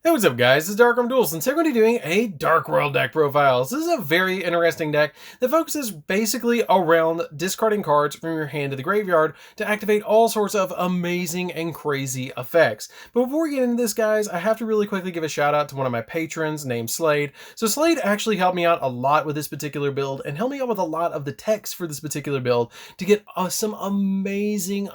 Hey, what's up guys, this is DarkArmedDuelist, and today we're going to be doing a Dark World deck profile. So this is a very interesting deck that focuses basically around discarding cards from your hand to the graveyard to activate all sorts of amazing and crazy effects. But before we get into this guys, I have to really quickly give a shout out to one of my patrons named Slade. So Slade actually helped me out a lot with this particular build and helped me out with a lot of the text for this particular build to get some amazing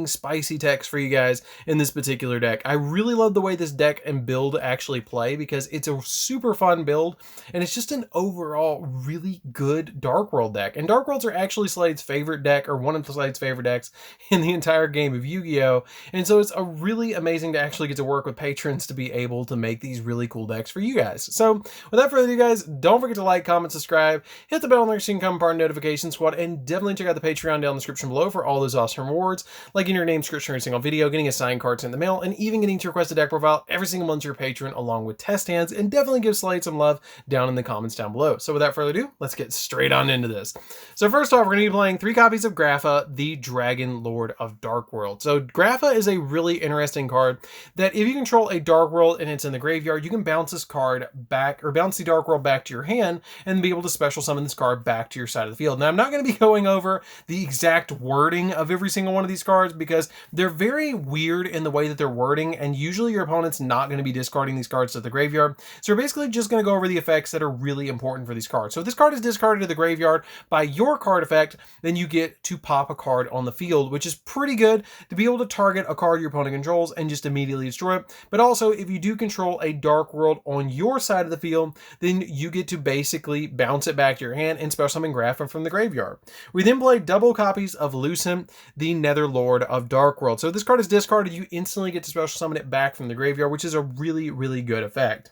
spicy text for you guys in this particular deck. I really love the way this deck and build actually play because it's a super fun build and it's just an overall really good Dark World deck. And Dark Worlds are actually Slade's favorite deck, or one of Slade's favorite decks in the entire game of Yu-Gi-Oh! And so it's a really amazing to actually get to work with patrons to be able to make these really cool decks for you guys. So without further ado guys, don't forget to like, comment, subscribe, hit the bell on there so you can come part of the notification squad, and definitely check out the Patreon down in the description below for all those awesome rewards, like getting your name description every single video, getting a signed card sent in the mail, and even getting to request a deck profile every single month to your patron along with test hands. And definitely give Slade some love down in the comments down below. So without further ado, let's get straight on into this. So first off, we're going to be playing 3 copies of Grapha, the Dragon Lord of Dark World. So Grapha is a really interesting card that if you control a Dark World and it's in the graveyard, you can bounce this card back, or bounce the Dark World back to your hand and be able to special summon this card back to your side of the field. Now I'm not going to be going over the exact wording of every single one of these cards because they're very weird in the way that they're wording, and usually your opponent's not going to be discarding these cards to the graveyard. So we're basically just going to go over the effects that are really important for these cards. So if this card is discarded to the graveyard by your card effect, then you get to pop a card on the field, which is pretty good to be able to target a card your opponent controls and just immediately destroy it. But also, if you do control a Dark World on your side of the field, then you get to basically bounce it back to your hand and special summon Grapha from the graveyard. We then play double copies of Lucent, the Nether Lord of Dark World. So if this card is discarded, you instantly get to special summon it back from the graveyard, which is a really good effect.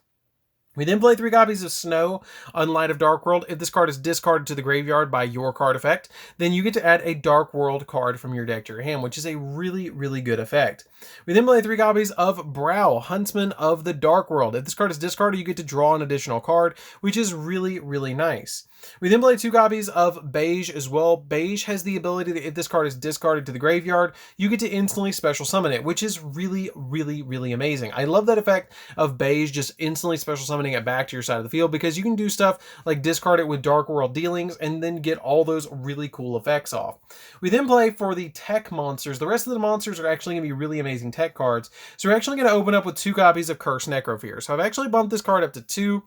We then play 3 copies of Snow on Light of Dark World. If this card is discarded to the graveyard by your card effect, then you get to add a Dark World card from your deck to your hand, which is a really good effect. We then play 3 copies of Brow, Huntsman of the Dark World. If this card is discarded, you get to draw an additional card, which is really nice. We then play 2 copies of Paige as well. Paige has the ability that if this card is discarded to the graveyard, you get to instantly special summon it, which is really amazing. I love that effect of Paige just instantly special summoning it back to your side of the field, because you can do stuff like discard it with Dark World dealings and then get all those really cool effects off. We then play for the tech monsters. The rest of the monsters are actually going to be really amazing tech cards. So we're actually going to open up with 2 copies of Cursed Necrofear. So I've actually bumped this card up to 2.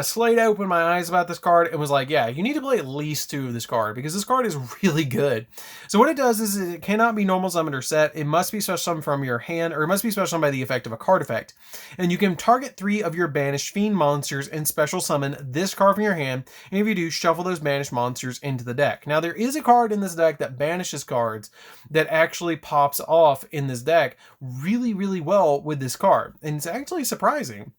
Slade opened my eyes about this card and was like, yeah, you need to play at least 2 of this card because this card is really good. So what it does is it cannot be normal summoned or set. It must be special summoned from your hand, or it must be special summoned by the effect of a card effect. And you can target 3 of your banished fiend monsters and special summon this card from your hand. And if you do, shuffle those banished monsters into the deck. Now there is a card in this deck that banishes cards that actually pops off in this deck really well with this card. And it's actually surprising.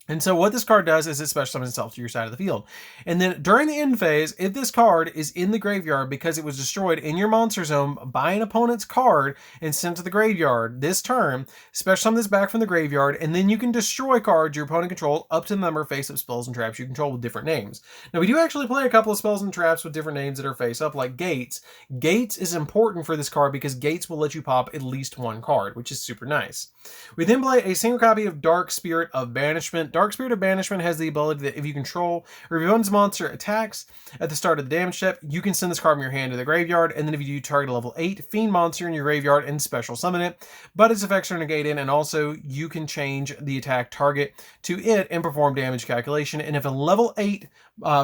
And so what this card does is it special summons itself to your side of the field. And then during the end phase, if this card is in the graveyard because it was destroyed in your monster zone by an opponent's card and sent to the graveyard this turn, special summon this back from the graveyard, and then you can destroy cards your opponent controls up to the number of face-up spells and traps you control with different names. Now we do actually play a couple of spells and traps with different names that are face-up, like Gates. Gates is important for this card because Gates will let you pop at least 1 card, which is super nice. We then play a single copy of Dark Spirit of Banishment. Dark Spirit of Banishment has the ability that if you control or if your opponent's monster attacks at the start of the damage step, you can send this card from your hand to the graveyard, and then if you do, target a level 8 fiend monster in your graveyard and special summon it, but its effects are negated, and also you can change the attack target to it and perform damage calculation. And if a level 8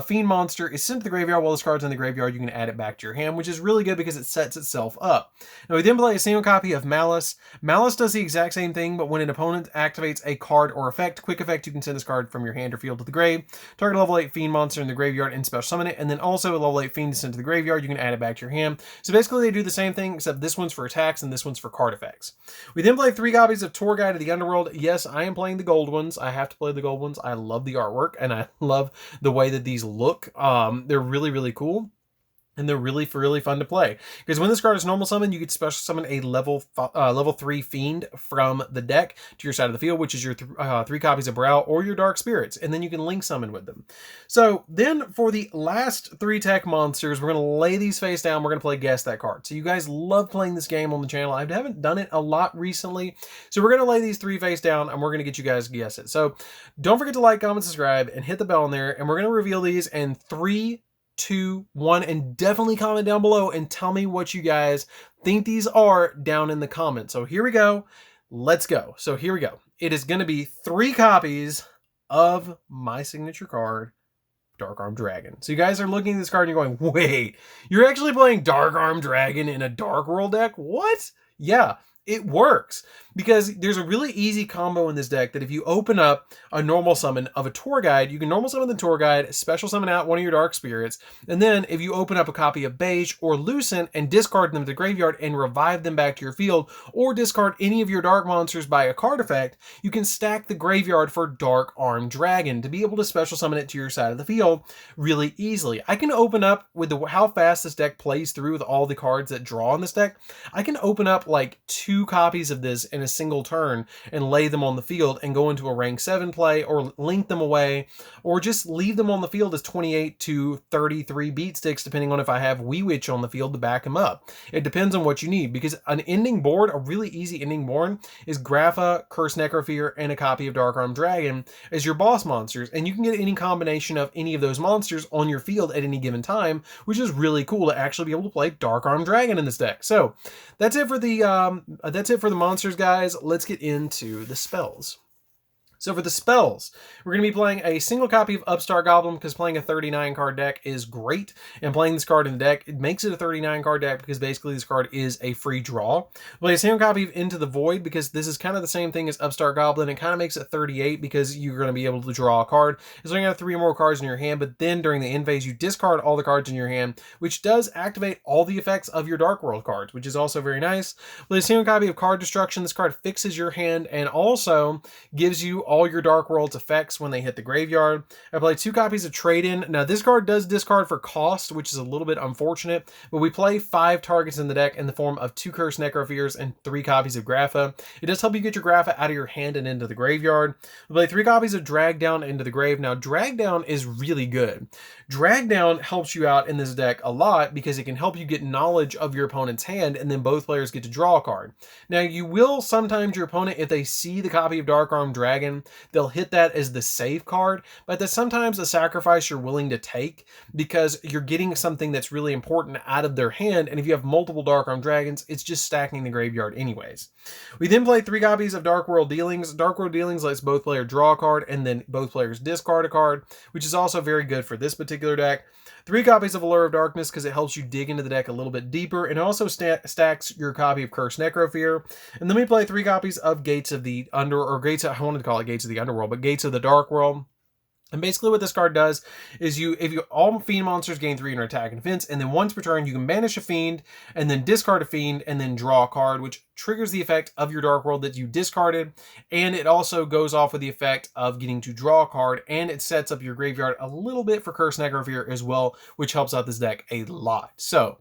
fiend monster is sent to the graveyard while this card's in the graveyard, you can add it back to your hand, which is really good because it sets itself up. Now we then play a single copy of Malice. Malice does the exact same thing, but when an opponent activates a card or effect, quick effect, you can send this card from your hand or field to the grave, target a level 8 fiend monster in the graveyard and special summon it, and then also a level 8 fiend is sent to the graveyard, you can add it back to your hand. So basically they do the same thing, except this one's for attacks and this one's for card effects. We then play 3 copies of Tour Guide to the Underworld. Yes, I am playing the gold ones. I have to play the gold ones. I love the artwork and I love the way that these look. They're really cool. and they're really fun to play. Because when this card is normal summon, you can special summon a level 3 fiend from the deck to your side of the field, which is your 3 copies of Brow or your Dark Spirits, and then you can link summon with them. So then for the last 3 tech monsters, we're going to lay these face down. We're going to play Guess That Card. So you guys love playing this game on the channel. I haven't done it a lot recently. So we're going to lay these 3 face down, and we're going to get you guys to guess it. So don't forget to like, comment, subscribe, and hit the bell in there, and we're going to reveal these in 3, 2, 1, and definitely comment down below and tell me what you guys think these are down in the comments. So here we go. Let's go. So here we go. It is going to be 3 copies of my signature card, Dark Armed Dragon. So you guys are looking at this card and you're going, wait, you're actually playing Dark Armed Dragon in a Dark World deck? What? Yeah. It works because there's a really easy combo in this deck that if you open up a normal summon of a tour guide, you can normal summon the tour guide, special summon out one of your dark spirits, and then if you open up a copy of Paige or Lucent and discard them to the graveyard and revive them back to your field, or discard any of your dark monsters by a card effect, you can stack the graveyard for Dark Armed Dragon to be able to special summon it to your side of the field really easily. I can open up with how fast this deck plays through with all the cards that draw in this deck. I can open up like 2 copies of this in a single turn and lay them on the field and go into a rank 7 play or link them away or just leave them on the field as 28 to 33 beat sticks depending on if I have Wee Witch on the field to back them up. It depends on what you need because an ending board, a really easy ending board, is Grapha, Curse Necrofear, and a copy of Dark Armed Dragon as your boss monsters, and you can get any combination of any of those monsters on your field at any given time, which is really cool to actually be able to play Dark Armed Dragon in this deck. So that's it for the monsters, guys. Let's get into the spells. So for the spells, we're going to be playing a single copy of Upstart Goblin because playing a 39 card deck is great. And playing this card in the deck, it makes it a 39 card deck because basically this card is a free draw. Play a single copy of Into the Void because this is kind of the same thing as Upstart Goblin. It kind of makes it 38 because you're going to be able to draw a card. So you have 3 more cards in your hand, but then during the end phase, you discard all the cards in your hand, which does activate all the effects of your Dark World cards, which is also very nice. Play a single copy of Card Destruction. This card fixes your hand and also gives you all your Dark World's effects when they hit the graveyard. I play 2 copies of Trade-In. Now this card does discard for cost, which is a little bit unfortunate, but we play 5 targets in the deck in the form of 2 Curse Necrofears and 3 copies of Grapha. It does help you get your Grapha out of your hand and into the graveyard. We play 3 copies of Drag Down into the grave. Now Drag Down is really good. Drag Down helps you out in this deck a lot because it can help you get knowledge of your opponent's hand and then both players get to draw a card. Now you will sometimes, your opponent, if they see the copy of Dark Armed Dragon, they'll hit that as the save card, but that's sometimes a sacrifice you're willing to take because you're getting something that's really important out of their hand, and if you have multiple Dark Armed Dragons, it's just stacking the graveyard anyways. We then play 3 copies of Dark World Dealings. Dark World Dealings lets both players draw a card and then both players discard a card, which is also very good for this particular deck. 3 copies of Allure of Darkness because it helps you dig into the deck a little bit deeper, and it also stacks your copy of Curse Necrofear. And then we play 3 copies of Gates of the I wanted to call it Gates of the Underworld, but Gates of the Dark World. And basically what this card does is if all Fiend monsters gain 3 in attack and defense, and then once per turn you can banish a Fiend, and then discard a Fiend, and then draw a card, which triggers the effect of your Dark World that you discarded, and it also goes off with the effect of getting to draw a card, and it sets up your graveyard a little bit for Curse Necrofear as well, which helps out this deck a lot. So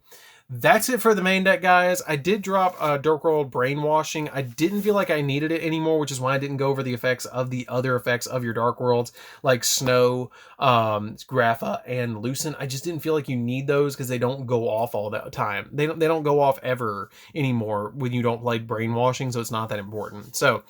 that's it for the main deck, guys. I did drop Dark World Brainwashing. I didn't feel like I needed it anymore, which is why I didn't go over the effects of the other effects of your Dark Worlds, like Snow, Grapha, and Lucent. I just didn't feel like you need those because they don't go off all the time. They don't go off ever anymore when you don't play Brainwashing, so it's not that important. So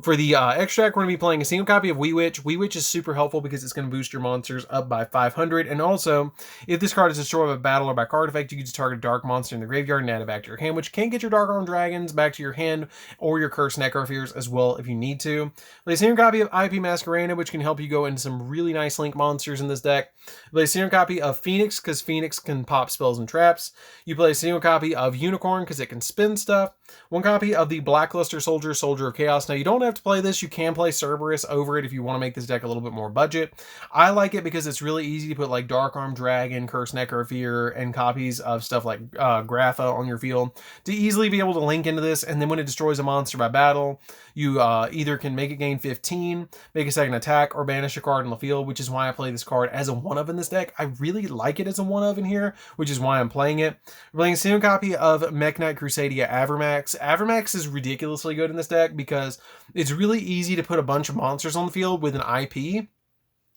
for the extract, we're going to be playing a single copy of Wee Witch. Wee Witch is super helpful because it's going to boost your monsters up by 500, and also, if this card is destroyed by battle or by card effect, you can just target a dark monster in the graveyard and add it back to your hand, which can get your Dark Armed Dragons back to your hand or your Curse Necrofears as well if you need to. Play a single copy of IP Masquerade, which can help you go into some really nice link monsters in this deck. Play a single copy of Phoenix because Phoenix can pop spells and traps. You play a single copy of Unicorn because it can spin stuff. 1 copy of the Blackluster Soldier, Soldier of Chaos. Now you don't have to play this. You can play Cerberus over it if you want to make this deck a little bit more budget. I like it because it's really easy to put like Dark Armed Dragon, Curse Necrofear, and copies of stuff like Grapha on your field to easily be able to link into this, and then when it destroys a monster by battle, you either can make it gain 15, make a second attack, or banish a card in the field, which is why I play this card as a 1-of in this deck. I really like it as a 1-of in here, which is why I'm playing it. We're playing a single copy of Mech Knight Crusadia Avermax. Avermax is ridiculously good in this deck because it's really easy to put a bunch of monsters on the field with an IP.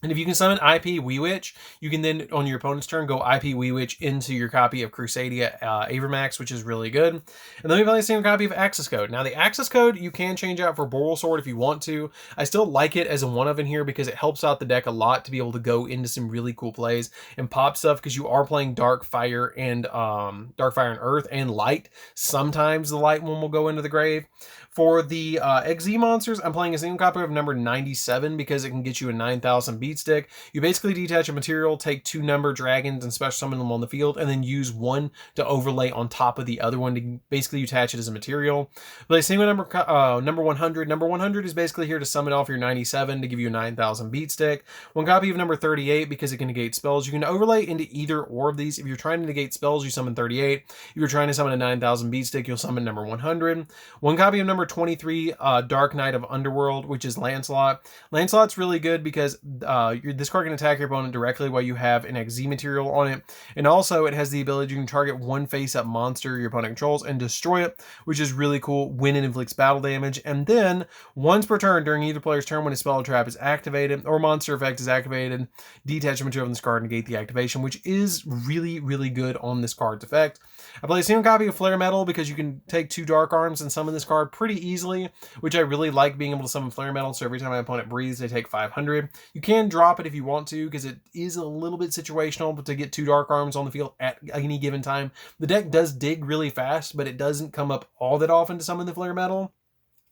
And if you can summon IP Wee Witch, you can then, on your opponent's turn, go IP Wee Witch into your copy of Crusadia Avermax, which is really good. And then we play the same copy of Access Code. Now, the Access Code you can change out for Boral Sword if you want to. I still like it as a 1-of in here because it helps out the deck a lot to be able to go into some really cool plays and pop stuff, because you are playing Dark Fire and Earth and Light. Sometimes the Light one will go into the grave. For the XZ monsters, I'm playing a single copy of number 97 because it can get you a 9,000 beat stick. You basically detach a material, take 2 number dragons and special summon them on the field, and then use 1 to overlay on top of the other one to basically attach it as a material. Play a single number 100. Number 100 is basically here to summon off your 97 to give you a 9,000 beat stick. 1 copy of number 38 because it can negate spells. You can overlay into either or of these. If you're trying to negate spells, you summon 38. If you're trying to summon a 9,000 beat stick, you'll summon number 100. 1 copy of number 23, Dark Knight of Underworld, which is Lancelot. Lancelot's really good because this card can attack your opponent directly while you have an XZ material on it, and also it has the ability you can target one face-up monster your opponent controls and destroy it, which is really cool when it inflicts battle damage. And then once per turn during either player's turn, when a spell trap is activated or monster effect is activated, detach a material from this card and negate the activation, which is really, really good on this card's effect. I play a single copy of Flare Metal because you can take 2 Dark Arms and summon this card pretty easily, which I really like, being able to summon Flare Metal, so every time my opponent breathes, they take 500. You can drop it if you want to, because it is a little bit situational, but to get 2 Dark Arms on the field at any given time. The deck does dig really fast, but it doesn't come up all that often to summon the Flare Metal.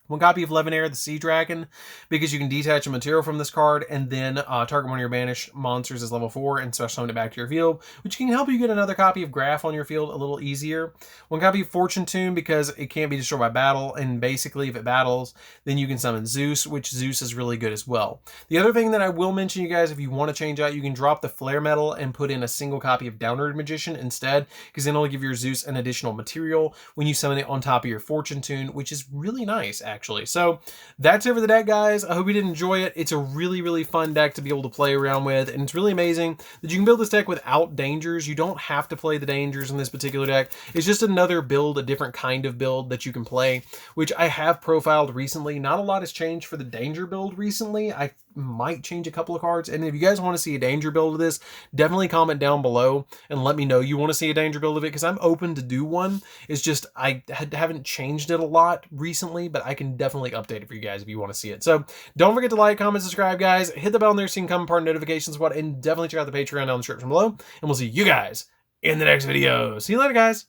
1 copy of Levenair, the Sea Dragon, because you can detach a material from this card and then target one of your banished monsters as level 4 and special summon it back to your field, which can help you get another copy of Graph on your field a little easier. 1 copy of Fortune Tune because it can't be destroyed by battle, and basically if it battles, then you can summon Zeus, which Zeus is really good as well. The other thing that I will mention, you guys, if you want to change out, you can drop the Flare Metal and put in a single copy of Downward Magician instead, because then it'll give your Zeus an additional material when you summon it on top of your Fortune Tune, which is really nice, actually. So that's it for the deck, guys. I hope you did enjoy it. It's a really, really fun deck to be able to play around with, and it's really amazing that you can build this deck without dangers. You don't have to play the dangers in this particular deck. It's just another build, a different kind of build that you can play, which I have profiled recently. Not a lot has changed for the danger build recently. I might change a couple of cards, and if you guys want to see a danger build of this, definitely comment down below and let me know you want to see a danger build of it, because I'm open to do one. It's just I haven't changed it a lot recently, but I can definitely update it for you guys if you want to see it. So don't forget to like, comment, subscribe, guys. Hit the bell on there so you can come part notifications, and definitely check out the Patreon down in the description below, and we'll see you guys in the next video. See you later, guys.